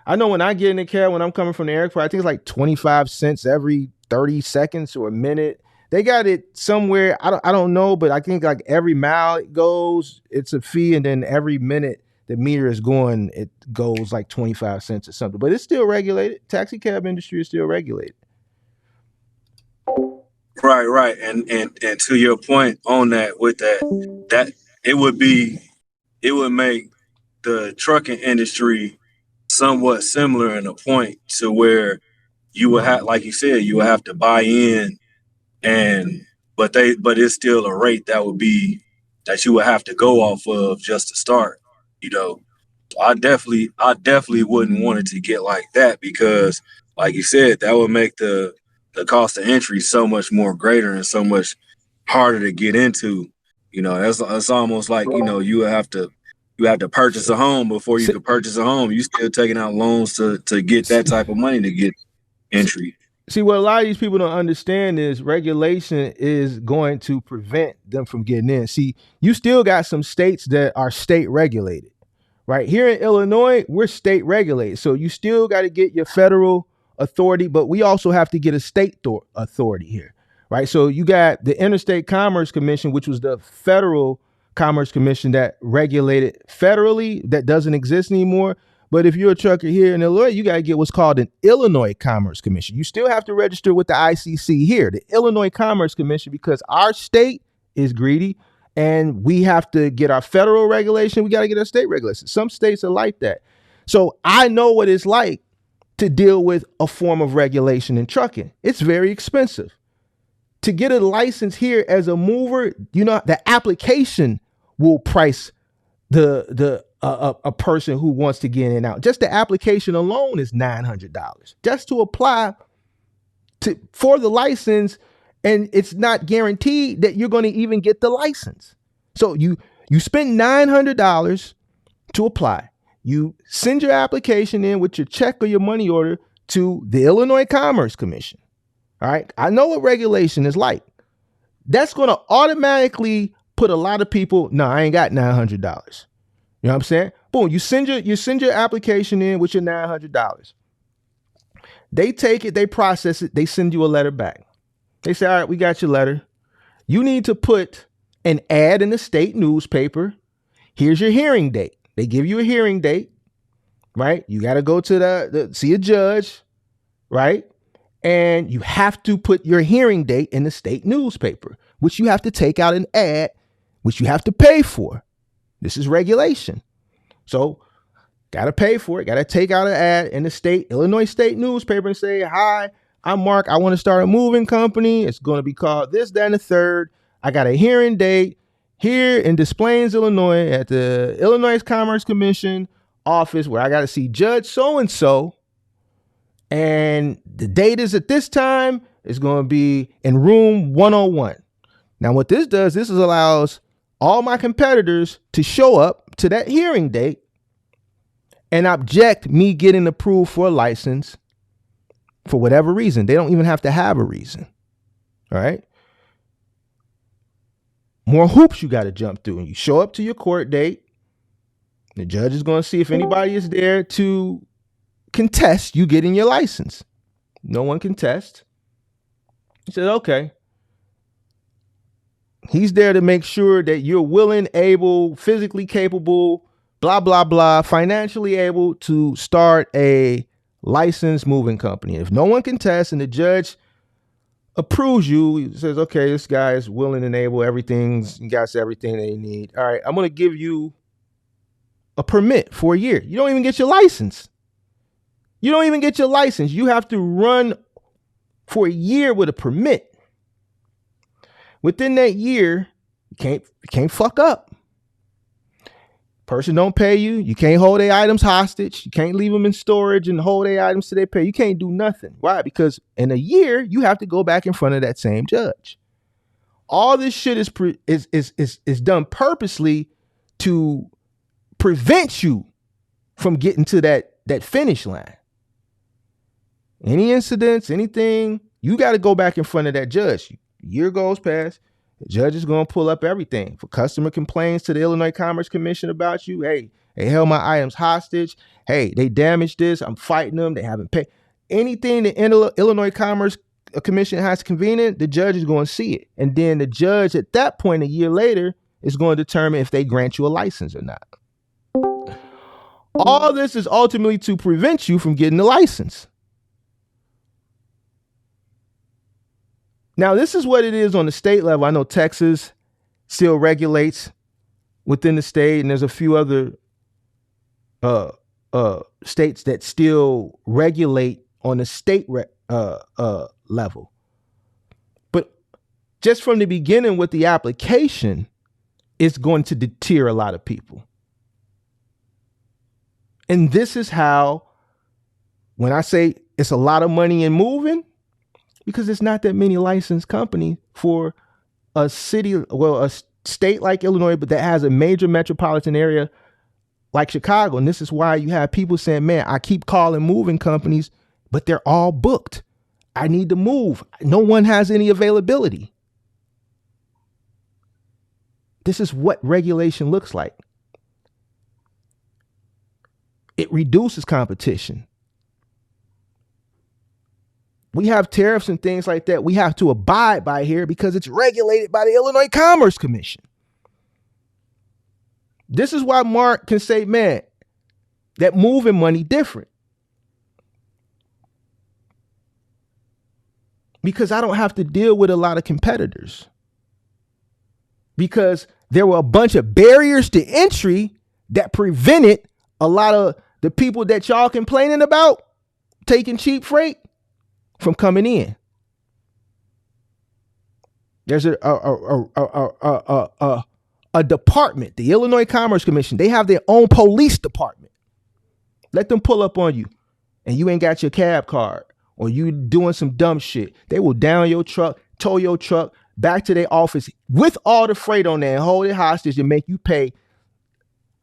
I know when I get in the cab when I'm coming from the airport, I think it's like 25 cents every 30 seconds or a minute. They got it somewhere. I don't know, but I think like every mile it goes, it's a fee, and then every minute the meter is going, it goes like 25 cents or something. But it's still regulated. Taxi cab industry is still regulated. Right. And to your point on that, with that it would make the trucking industry somewhat similar in a point to where you would have, like you said, you would have to buy in, and but it's still a rate that you would have to go off of just to start. You know, I definitely wouldn't want it to get like that, because, like you said, that would make the cost of entry so much more greater and so much harder to get into. That's almost like, you have to purchase a home before you See, could purchase a home. You still taking out loans to get that type of money to get entry. see, what a lot of these people don't understand is regulation is going to prevent them from getting in. See, you still got some states that are state regulated. Right here in Illinois, we're state regulated. So you still got to get your federal authority, but we also have to get a state authority here. Right. So you got the Interstate Commerce Commission, which was the federal commerce commission that regulated federally, that doesn't exist anymore. But if you're a trucker here in Illinois, you got to get what's called an Illinois Commerce Commission. You still have to register with the ICC here, the Illinois Commerce Commission, because our state is greedy and we have to get our federal regulation. We got to get our state regulation. Some states are like that. So I know what it's like to deal with a form of regulation in trucking. It's very expensive. To get a license here as a mover, the application will price a person who wants to get in and out. Just the application alone is $900 just to apply for the license, and it's not guaranteed that you're going to even get the license. So you spend $900 to apply. You send your application in with your check or your money order to the Illinois Commerce Commission. All right. I know what regulation is like. That's going to automatically put a lot of people, no, I ain't got $900. You know what I'm saying? Boom, you send your application in with your $900. They take it, they process it, they send you a letter back. They say, all right, we got your letter. You need to put an ad in the state newspaper. Here's your hearing date. They give you a hearing date, right? You got to go to see a judge, right? And you have to put your hearing date in the state newspaper, which you have to take out an ad, which you have to pay for. This is regulation. So got to pay for it. Got to take out an ad in the Illinois state newspaper and say, hi, I'm Mark. I want to start a moving company. It's going to be called this, that, and the third. I got a hearing date here in Des Plaines, Illinois, at the Illinois Commerce Commission office, where I got to see Judge so-and-so. And the date is at this time. It's going to be in room 101. Now, what this does, this allows all my competitors to show up to that hearing date and object me getting approved for a license for whatever reason. They don't even have to have a reason. All right. More hoops you got to jump through. And you show up to your court date. The judge is going to see if anybody is there to contest you getting your license. No one contests. He said, okay. He's there to make sure that you're willing, able, physically capable, blah, blah, blah, financially able to start a licensed moving company. If no one contests and the judge approves you, he says, okay, this guy is willing and able, everything's got everything they need. All right, I'm going to give you a permit for a year. You don't even get your license. You don't even get your license. You have to run for a year with a permit. Within that year, you can't fuck up. Person don't pay you. You can't hold their items hostage. You can't leave them in storage and hold their items till they pay. You can't do nothing. Why? Because in a year, you have to go back in front of that same judge. All this shit is done purposely to prevent you from getting to that finish line. Any incidents, anything, you got to go back in front of that judge. Year goes past, the judge is going to pull up everything. If a customer complains to the Illinois Commerce Commission about you, hey, they held my items hostage. Hey, they damaged this. I'm fighting them. They haven't paid. Anything the Illinois Commerce Commission has convened, the judge is going to see it. And then the judge at that point, a year later, is going to determine if they grant you a license or not. All this is ultimately to prevent you from getting the license. Now, this is what it is on the state level. I know Texas still regulates within the state, and there's a few other states that still regulate on the state level. But just from the beginning with the application, it's going to deter a lot of people. And this is how, when I say it's a lot of money in moving, because it's not that many licensed companies for a city, well, a state like Illinois, but that has a major metropolitan area like Chicago. And this is why you have people saying, man, I keep calling moving companies, but they're all booked. I need to move. No one has any availability. This is what regulation looks like. It reduces competition. We have tariffs and things like that we have to abide by here because it's regulated by the Illinois Commerce Commission. This is why Mark can say, man, that moving money different. Because I don't have to deal with a lot of competitors. Because there were a bunch of barriers to entry that prevented a lot of the people that y'all complaining about taking cheap freight from coming in. There's a department, the Illinois Commerce Commission. They have their own police department. Let them pull up on you and you ain't got your cab card or you doing some dumb shit. They will down your truck, tow your truck back to their office with all the freight on there and hold it hostage and make you pay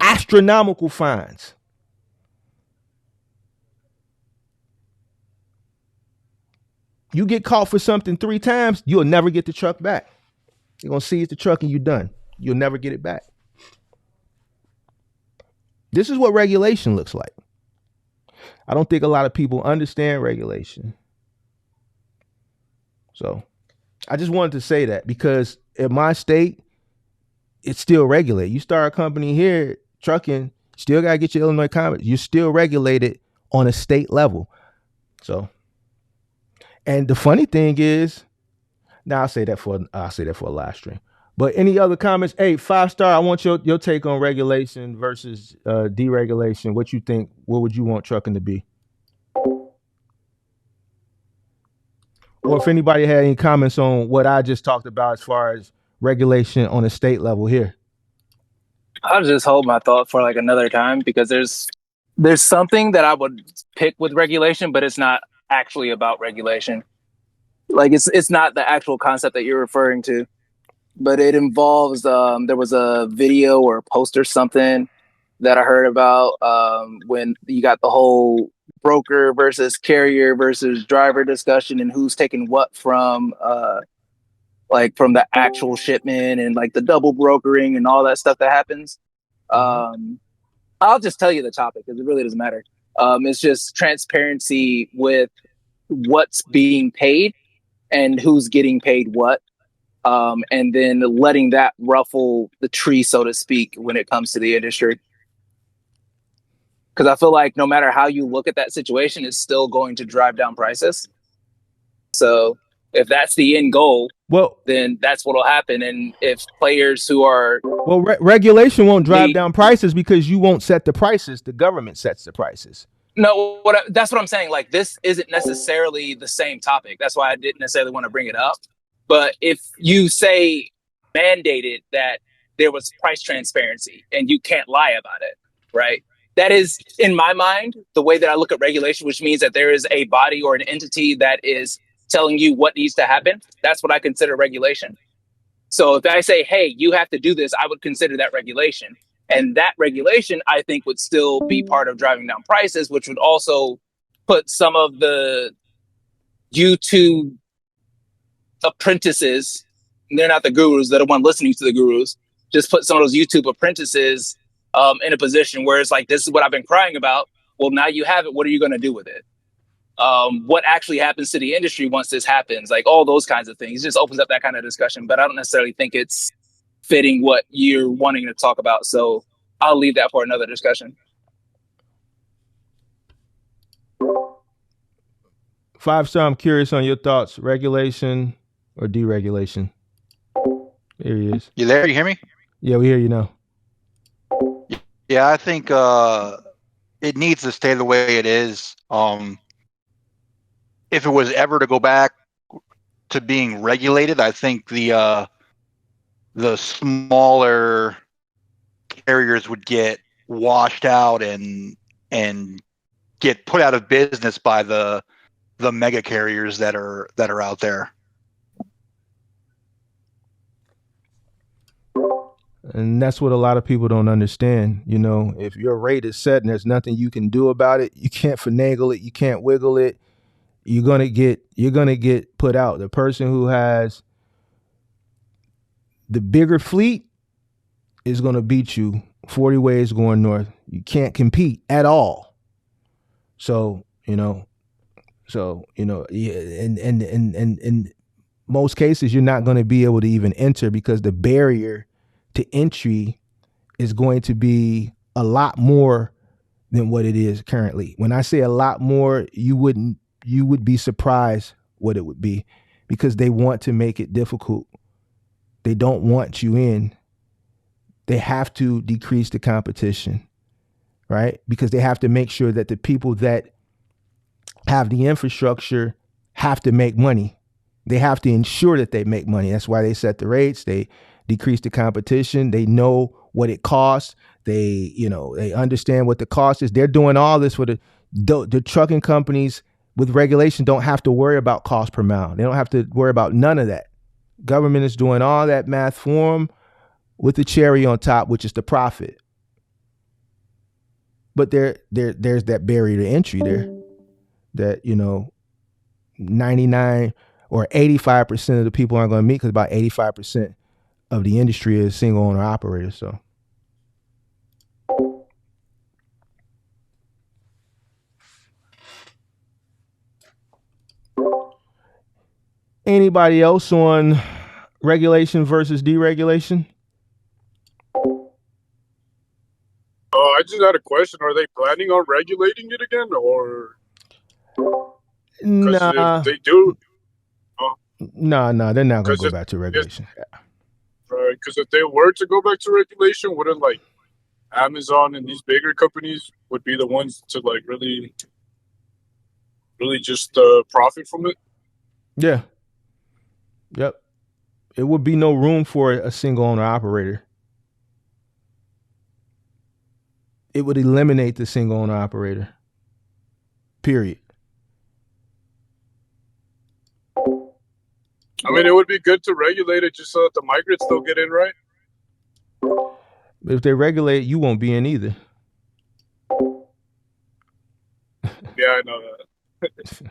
astronomical fines. You get caught for something 3 times, you'll never get the truck back. They're going to seize the truck and you're done. You'll never get it back. This is what regulation looks like. I don't think a lot of people understand regulation. So I just wanted to say that because in my state, it's still regulated. You start a company here, trucking, still got to get your Illinois Commerce. You're still regulated on a state level. So, and the funny thing is, now I'll say that for a live stream. But any other comments? Hey, 5-star, I want your take on regulation versus deregulation. What you think? What would you want trucking to be? Or if anybody had any comments on what I just talked about as far as regulation on a state level here. I'll just hold my thought for like another time because there's something that I would pick with regulation, but it's not actually about regulation. Like it's not the actual concept that you're referring to, but it involves there was a video or a post or something that I heard about when you got the whole broker versus carrier versus driver discussion and who's taking what from like from the actual shipment and like the double brokering and all that stuff that happens. I'll just tell you the topic because it really doesn't matter. It's just transparency with what's being paid and who's getting paid what. And then letting that ruffle the tree, so to speak, when it comes to the industry. Because I feel like no matter how you look at that situation, it's still going to drive down prices. So if that's the end goal, well, then that's what will happen. And if players who are... Well, regulation won't drive down prices because you won't set the prices. The government sets the prices. No, that's what I'm saying. Like, this isn't necessarily the same topic. That's why I didn't necessarily want to bring it up. But if you say mandated that there was price transparency and you can't lie about it, right? That is, in my mind, the way that I look at regulation, which means that there is a body or an entity that is telling you what needs to happen. That's what I consider regulation. So if I say, hey, you have to do this, I would consider that regulation. And that regulation, I think, would still be part of driving down prices, which would also put some of the YouTube apprentices, they're not the gurus, they're the one listening to the gurus, just put some of those YouTube apprentices in a position where it's like, this is what I've been crying about. Well, now you have it. What are you going to do with it? What actually happens to the industry once this happens? Like all those kinds of things. It just opens up that kind of discussion, but I don't necessarily think it's fitting what you're wanting to talk about. So I'll leave that for another discussion. 5-star, I'm curious on your thoughts. Regulation or deregulation? There he is. You there? You hear me? Yeah, we hear you now. Yeah, I think it needs to stay the way it is. If it was ever to go back to being regulated, I think the smaller carriers would get washed out and get put out of business by the mega carriers that are out there. And that's what a lot of people don't understand. You know, if your rate is set and there's nothing you can do about it, you can't finagle it, you can't wiggle it, you're gonna get put out. The person who has the bigger fleet is gonna beat you 40 ways going north. You can't compete at all. So, yeah, in most cases, you're not going to be able to even enter because the barrier to entry is going to be a lot more than what it is currently. When I say a lot more, you would be surprised what it would be, because they want to make it difficult. They don't want you in. They have to decrease the competition, right? Because they have to make sure that the people that have the infrastructure have to make money. They have to ensure that they make money. That's why they set the rates. They decrease the competition. They know what it costs. They understand what the cost is. They're doing all this for the trucking companies with regulation don't have to worry about cost per mile. They don't have to worry about none of that. Government is doing all that math for them with the cherry on top, which is the profit. But there's that barrier to entry there that, 99 or 85% of the people aren't going to meet, because about 85% of the industry is single owner operators. So anybody else on regulation versus deregulation? I just had a question. Are they planning on regulating it again, or? Because if they do, they're not going to go back to regulation. Right, because if they were to go back to regulation, wouldn't like Amazon and these bigger companies would be the ones to like really just profit from it? Yeah. Yep. It would be no room for a single owner operator. It would eliminate the single owner operator. Period. I mean, it would be good to regulate it just so that the migrants don't get in, right? But if they regulate, you won't be in either. Yeah, I know that.